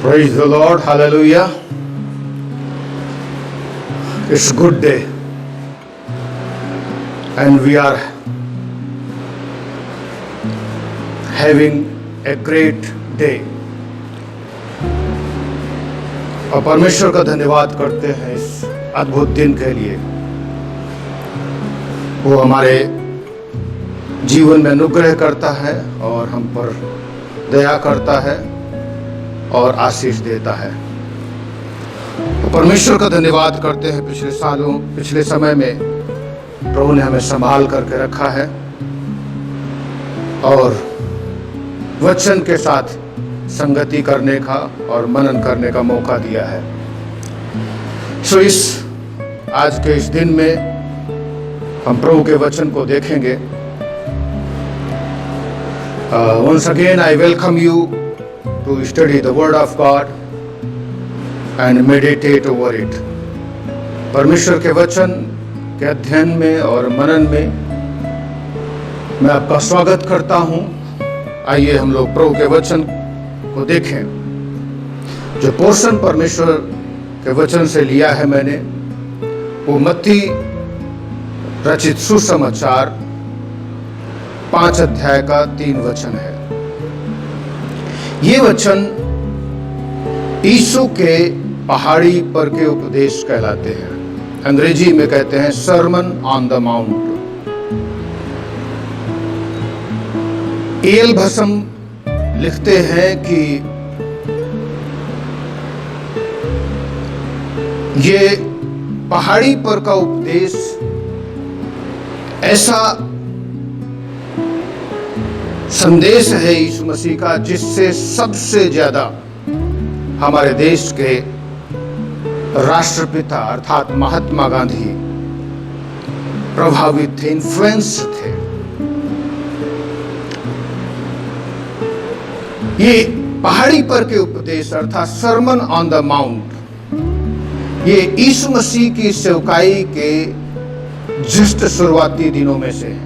Praise the Lord. Hallelujah. It's good day. And we are having a great day. और परमेश्वर का धन्यवाद करते हैं इस अद्भुत दिन के लिए। वो हमारे जीवन में अनुग्रह करता है और हम पर दया करता है और आशीष देता है। तो परमेश्वर का धन्यवाद करते हैं। पिछले समय में प्रभु ने हमें संभाल करके रखा है और वचन के साथ संगति करने का और मनन करने का मौका दिया है। सो आज के इस दिन में हम प्रभु के वचन को देखेंगे। Once again I welcome you to study the word of God and meditate over it. परमेश्वर के वचन के अध्ययन में और मनन में मैं आपका स्वागत करता हूं। आइए हम लोग प्रभु के वचन को देखें। जो पोर्शन परमेश्वर के वचन से लिया है मैंने, वो मत्ती रचित सुसमाचार 5 अध्याय का 3 वचन है। ये वचन यीशु के पहाड़ी पर के उपदेश कहलाते हैं। अंग्रेजी में कहते हैं सरमन ऑन द माउंट। एल भसम लिखते हैं कि ये पहाड़ी पर का उपदेश ऐसा संदेश है यीशु मसीह का जिससे सबसे ज्यादा हमारे देश के राष्ट्रपिता अर्थात महात्मा गांधी प्रभावित थे, इन्फ्लुएंस थे। ये पहाड़ी पर के उपदेश अर्थात सरमन ऑन द माउंट, ये यीशु मसीह की सेवकाई के जस्ट शुरुआती दिनों में से है।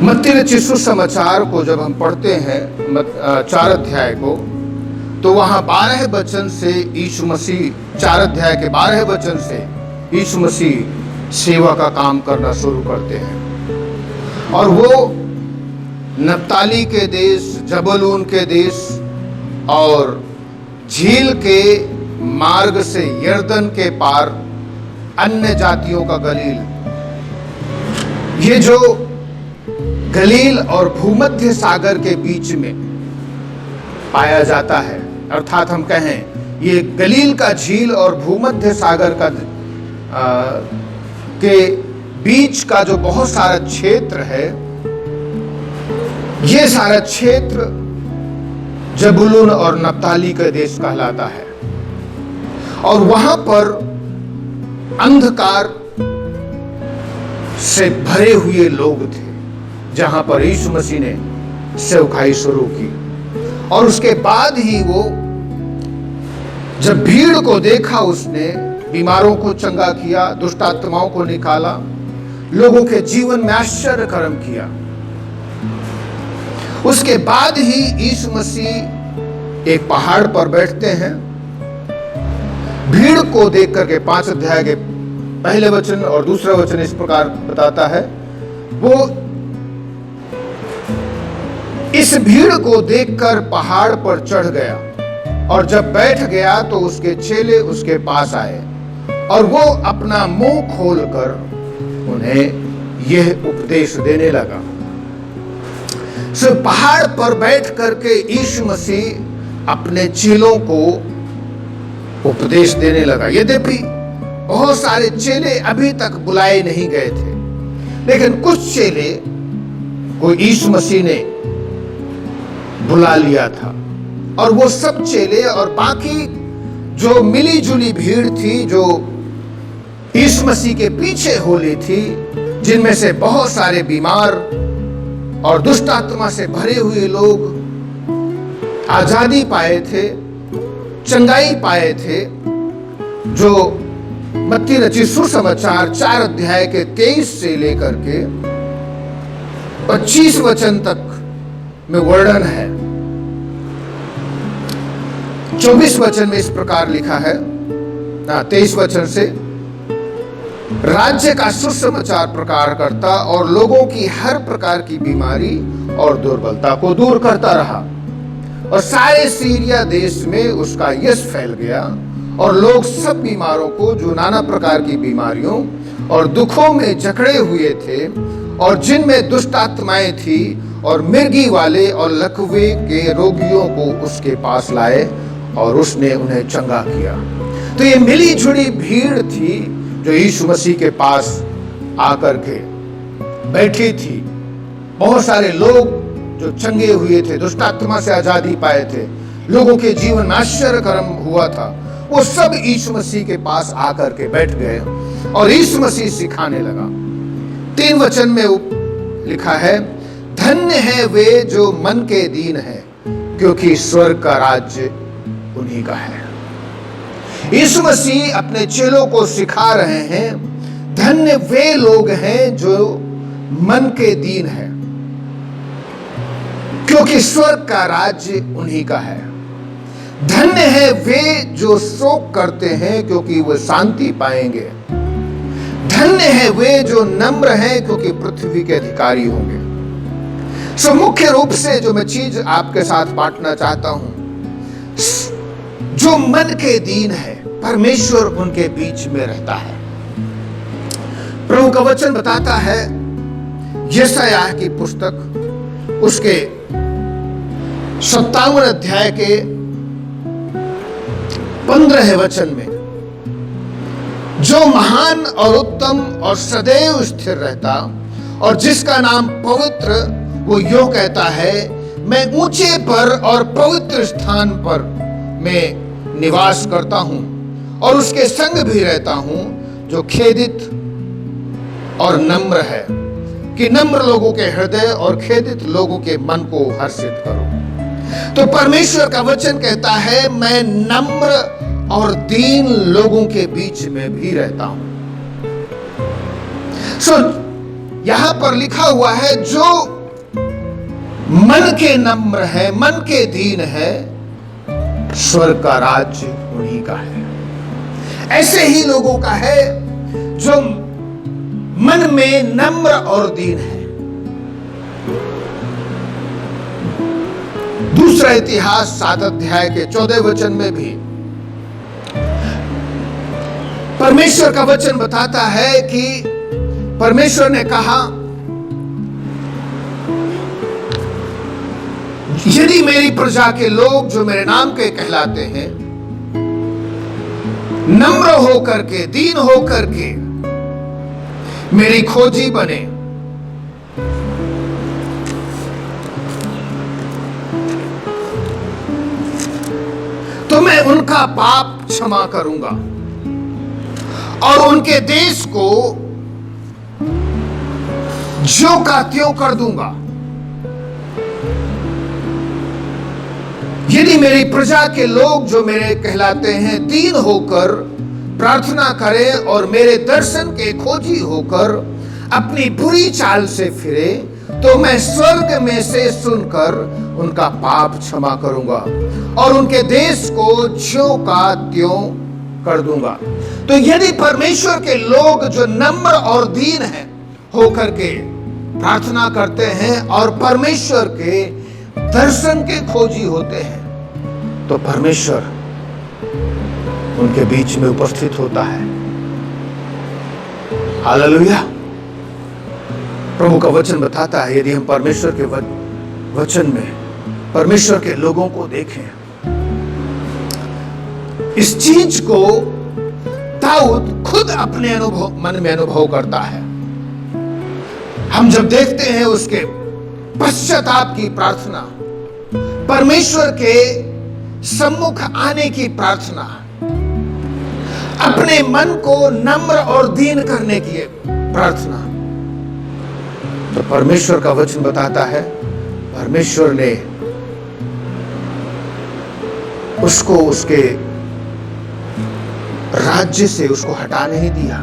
मत्ती रचित सुसमाचार को जब हम पढ़ते हैं 4 अध्याय को, तो वहां 12 वचन से यीशु मसीह 4 अध्याय के 12 वचन से यीशु मसीह सेवा का काम करना शुरू करते हैं। और वो नप्ताली के देश, जबूलून के देश और झील के मार्ग से यरदन के पार अन्य जातियों का गलील, ये जो गलील और भूमध्य सागर के बीच में पाया जाता है, अर्थात हम कहें ये गलील का झील और भूमध्य सागर का के बीच का जो बहुत सारा क्षेत्र है, ये सारा क्षेत्र जबूलून और नप्ताली का देश कहलाता है। और वहां पर अंधकार से भरे हुए लोग थे जहां पर यीशु मसीह ने सेवकाई शुरू की। और उसके बाद ही वो जब भीड़ को देखा, उसने बीमारों को चंगा किया, दुष्ट आत्माओं को निकाला, लोगों के जीवन में आश्चर्य कर्म किया। उसके बाद ही यीशु मसीह एक पहाड़ पर बैठते हैं। भीड़ को देख करके 5 अध्याय के पहले वचन और दूसरा वचन इस प्रकार बताता है, वो इस भीड़ को देखकर पहाड़ पर चढ़ गया और जब बैठ गया तो उसके चेले उसके पास आए और वो अपना मुंह खोलकर उन्हें यह उपदेश देने लगा। सो पहाड़ पर बैठ करके यीशु मसीह अपने चेलों को उपदेश देने लगा। यद्यपि बहुत सारे चेले अभी तक बुलाए नहीं गए थे, लेकिन कुछ चेले को यीशु मसीह ने बुला लिया था। और वो सब चेले और बाकी जो मिली जुली भीड़ थी, जो यीशु मसीह के पीछे होली थी, जिनमें से बहुत सारे बीमार और दुष्ट आत्मा से भरे हुए लोग आजादी पाए थे, चंगाई पाए थे, जो मत्ती रचित सुसमाचार 4 अध्याय के 23 से लेकर के 25 वचन तक में वर्णन है। 24 वचन में इस प्रकार लिखा है, 23 वचन से, राज्य का सुसमाचार प्रकार करता और लोगों की हर प्रकार की बीमारी और दुर्बलता को दूर करता रहा, और सारे सीरिया देश में उसका यश फैल गया, और लोग सब बीमारों को, जो नाना प्रकार की बीमारियों और दुखों में जकड़े हुए थे और जिनमें दुष्ट आत्माएं थी, और मिर्गी वाले और लकवे के रोगियों को उसके पास लाए और उसने उन्हें चंगा किया। तो ये मिली जुली भीड़ थी जो यीशु मसीह के पास आकर के बैठी थी। बहुत सारे लोग जो चंगे हुए थे, दुष्ट आत्मा से आजादी पाए थे, लोगों के जीवन में आश्चर्य कर्म हुआ था, वो सब यीशु मसीह के पास आकर के बैठ गए और यीशु मसीह सिखाने लगा। 3 वचन में लिखा है, धन्य है वे जो मन के दीन है, क्योंकि स्वर्ग का राज्य उन्हीं का है। यीशु मसीह अपने चेलों को सिखा रहे हैं, धन्य वे लोग हैं जो मन के दीन है, क्योंकि स्वर्ग का राज्य उन्हीं का है। धन्य है वे जो शोक करते हैं, क्योंकि वे शांति पाएंगे। धन्य है वे जो नम्र हैं, क्योंकि पृथ्वी के अधिकारी होंगे। सो मुख्य रूप से जो मैं चीज आपके साथ बांटना चाहता हूं, जो मन के दीन है, परमेश्वर उनके बीच में रहता है। प्रभु का वचन बताता है, यशायाह की पुस्तक उसके 57 अध्याय के 15 वचन में, जो महान और उत्तम और सदैव स्थिर रहता और जिसका नाम पवित्र, वो यो कहता है, मैं ऊंचे पर और पवित्र स्थान पर मैं निवास करता हूं और उसके संग भी रहता हूं, जो खेदित और नम्र है, कि नम्र लोगों के हृदय और खेदित लोगों के मन को हर्षित करो। तो परमेश्वर का वचन कहता है, मैं नम्र और दीन लोगों के बीच में भी रहता हूं। यहां पर लिखा हुआ है, जो मन के नम्र है, मन के दीन है, स्वर्ग का राज्य उन्हीं का है। ऐसे ही लोगों का है जो मन में नम्र और दीन है। दूसरा इतिहास 7 अध्याय के 14 वचन में भी परमेश्वर का वचन बताता है कि परमेश्वर ने कहा, यदि मेरी प्रजा के लोग जो मेरे नाम के कहलाते हैं, नम्र होकर के, दीन होकर के मेरी खोजी बने, तो मैं उनका पाप क्षमा करूंगा और उनके देश को ज्यों का त्यों कर दूंगा। यदि मेरी प्रजा के लोग जो मेरे कहलाते हैं दीन होकर प्रार्थना करें और मेरे दर्शन के खोजी होकर अपनी बुरी चाल से फिरे, तो मैं स्वर्ग में से सुनकर उनका पाप क्षमा करूंगा और उनके देश को ज्यों का त्यों कर दूंगा। तो यदि परमेश्वर के लोग जो नम्र और दीन हैं होकर के प्रार्थना करते हैं और परमेश्वर के दर्शन के खोजी होते हैं, तो परमेश्वर उनके बीच में उपस्थित होता है। हालेलुया। प्रभु का वचन बताता है, यदि हम परमेश्वर के वचन में परमेश्वर के लोगों को देखें, इस चीज को दाऊद खुद अपने मन में अनुभव करता है। हम जब देखते हैं उसके पश्चाताप की प्रार्थना, परमेश्वर के सम्मुख आने की प्रार्थना, अपने मन को नम्र और दीन करने की प्रार्थना, तो परमेश्वर का वचन बताता है, परमेश्वर ने उसको उसके राज्य से उसको हटा नहीं दिया,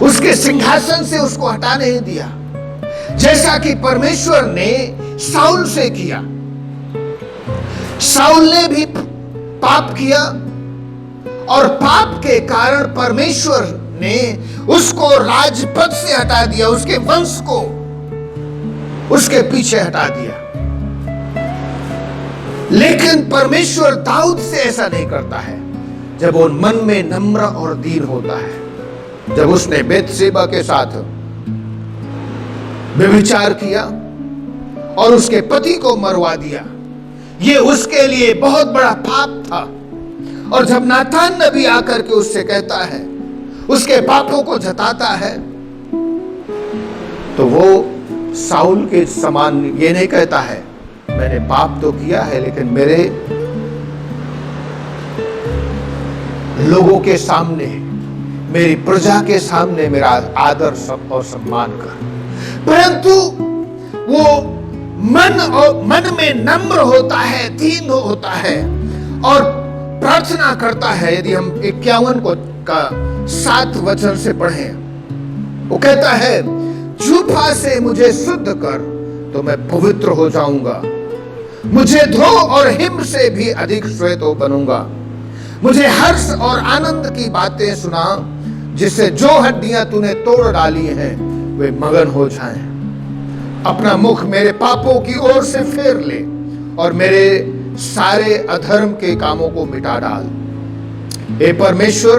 उसके सिंहासन से उसको हटा नहीं दिया, जैसा कि परमेश्वर ने साउल से किया। साउल ने भी पाप किया और पाप के कारण परमेश्वर ने उसको राजपद से हटा दिया, उसके वंश को उसके पीछे हटा दिया। लेकिन परमेश्वर दाऊद से ऐसा नहीं करता है। जब वो मन में नम्र और दीन होता है, जब उसने बेतशेबा के साथ व्यभिचार किया और उसके पति को मरवा दिया, ये उसके लिए बहुत बड़ा पाप था। और जब नातान नबी आकर के उससे कहता है, उसके पापों को जताता है, तो वो साउल के समान ये नहीं कहता है मैंने पाप तो किया है, लेकिन मेरे लोगों के सामने, मेरी प्रजा के सामने मेरा आदर सब और सम्मान कर। परंतु वो मन में नम्र होता है, दीन होता है और प्रार्थना करता है। यदि हम 51 को का 7 वचन से पढ़ें, वो कहता है, झूठा से मुझे शुद्ध कर तो मैं पवित्र हो जाऊंगा, मुझे धो और हिम से भी अधिक श्वेत बनूंगा। मुझे हर्ष और आनंद की बातें सुना, जिससे जो हड्डियां तूने तोड़ डाली हैं वे मगन हो जाएं। अपना मुख मेरे पापों की ओर से फेर ले और मेरे सारे अधर्म के कामों को मिटा डाल। हे परमेश्वर,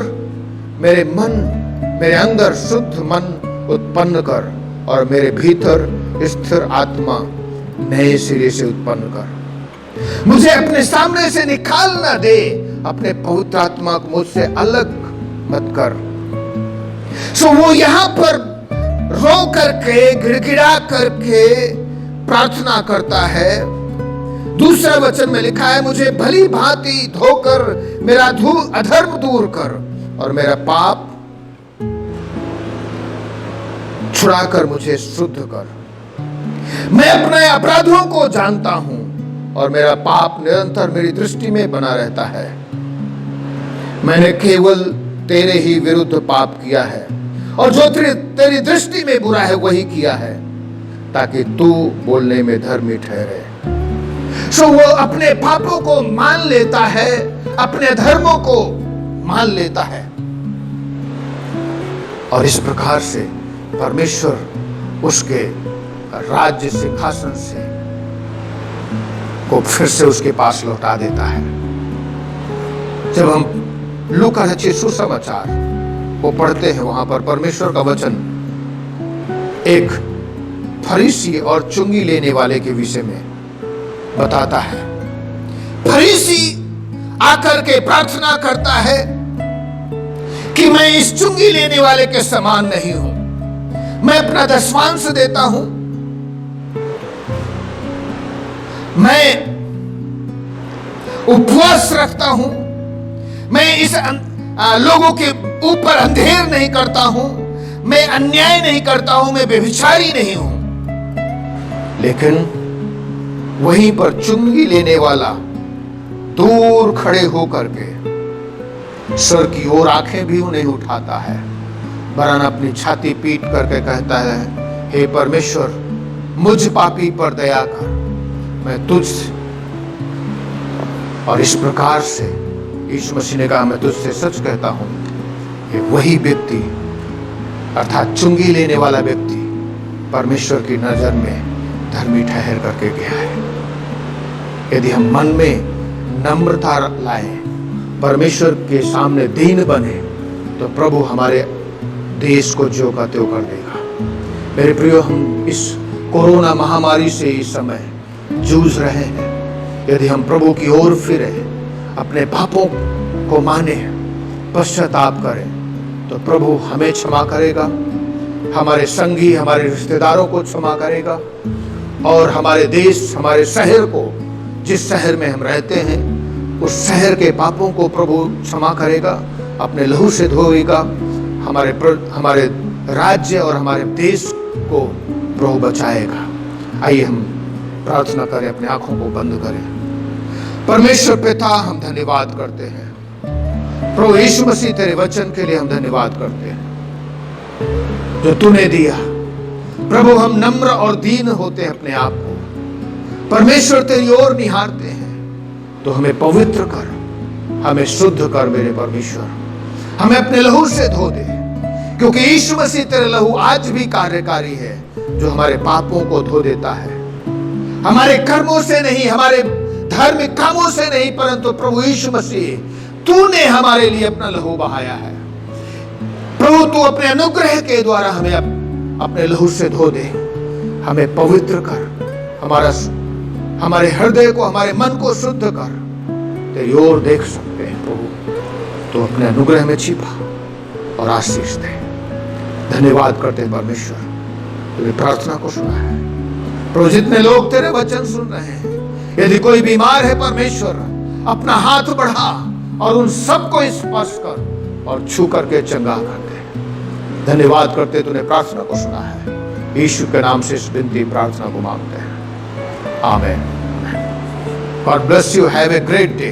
मेरे अंदर शुद्ध मन उत्पन्न कर और मेरे भीतर स्थिर आत्मा नए सिरे से उत्पन्न कर। मुझे अपने सामने से निकाल ना दे, अपने पवित्र आत्मा को मुझसे अलग मत कर। वो यहां पर रो करके, गिड़गिड़ा करके प्रार्थना करता है। दूसरा वचन में लिखा है, मुझे भली भांति धोकर मेरा अधर्म दूर कर और मेरा पाप छुड़ाकर मुझे शुद्ध कर। मैं अपने अपराधों को जानता हूं और मेरा पाप निरंतर मेरी दृष्टि में बना रहता है। मैंने केवल तेरे ही विरुद्ध पाप किया है और जो तेरी दृष्टि में बुरा है वही किया है, ताकि तू बोलने में धर्मी ठहरे। वो अपने पापों को मान लेता है, अपने धर्मों को मान लेता है और इस प्रकार से परमेश्वर उसके राज्य सिंहासन से को फिर से उसके पास लौटा देता है। जब हम लूका रचित सुसमाचार को पढ़ते हैं, वहां पर परमेश्वर का वचन एक फरीसी और चुंगी लेने वाले के विषय में बताता है। फरीसी आकर के प्रार्थना करता है कि मैं इस चुंगी लेने वाले के समान नहीं हूं, मैं अपना दशमांश देता हूं, मैं उपवास रखता हूं, मैं इस लोगों के ऊपर अंधेर नहीं करता हूं, मैं अन्याय नहीं करता हूं, मैं व्यभिचारी नहीं हूं। लेकिन वहीं पर चुंगी लेने वाला दूर खड़े होकर के सर की ओर आंखें भी नहीं उठाता है, वरन अपनी छाती पीट करके कहता है, हे परमेश्वर, मुझ पापी पर दया कर, मैं तुझसे। और इस प्रकार से यीशु मसीह ने कहा, मैं तुझसे सच कहता हूं, ये वही व्यक्ति अर्थात चुंगी लेने वाला व्यक्ति परमेश्वर की नजर में धर्मी ठहर करके गया है। यदि हम मन में नम्रता लाए, परमेश्वर के सामने दीन बने, तो प्रभु हमारे देश को जो का त्यों कर देगा। मेरे प्रियो, हम इस कोरोना महामारी से इस समय जूझ रहे हैं। यदि हम प्रभु की ओर फिरे, अपने पापों को माने, पश्चाताप करें, तो प्रभु हमें क्षमा करेगा, हमारे संगी, हमारे रिश्तेदारों को क्षमा करेगा और हमारे देश, हमारे शहर को, जिस शहर में हम रहते हैं, उस शहर के पापों को प्रभु क्षमा करेगा, अपने लहू से धोएगा, हमारे राज्य और हमारे देश को प्रभु बचाएगा। आइए हम प्रार्थना करें, अपनी आंखों को बंद करें। परमेश्वर पिता, हम धन्यवाद करते हैं प्रभु यीशु मसीह, तेरे वचन के लिए हम धन्यवाद करते हैं जो तूने दिया। प्रभु, हम नम्र और दीन होते हैं अपने आप को, परमेश्वर तेरी ओर निहारते हैं, तो हमें पवित्र कर, हमें शुद्ध कर मेरे परमेश्वर, हमें अपने लहू से धो दे, क्योंकि यीशु मसीह तेरे लहू आज भी कार्यकारी है, जो हमारे पापों को धो देता है। हमारे कर्मों से नहीं, हमारे धार्मिक कामों से नहीं, परंतु प्रभु यीशु मसीह तूने हमारे लिए अपना लहू बहाया है। प्रभु तू अपने अनुग्रह के द्वारा हमें अपने लहू से धो दे, हमें पवित्र कर, हमारे हृदय को, हमारे मन को शुद्ध कर, तेरी ओर देख सकते हैं प्रभु। तो अपने अनुग्रह में छिपा और आशीष दे। धन्यवाद करते परमेश्वर, तेरी प्रार्थना को सुना है प्रभु। जितने लोग तेरे वचन सुन रहे हैं, यदि कोई बीमार है परमेश्वर, अपना हाथ बढ़ा और उन सबको स्पर्श कर और छू करके चंगा कर दे। धन्यवाद करते तूने प्रार्थना को सुना है। यीशु के नाम से इस विनती प्रार्थना को मांगते हैं, आमीन। God bless you. Have a great day.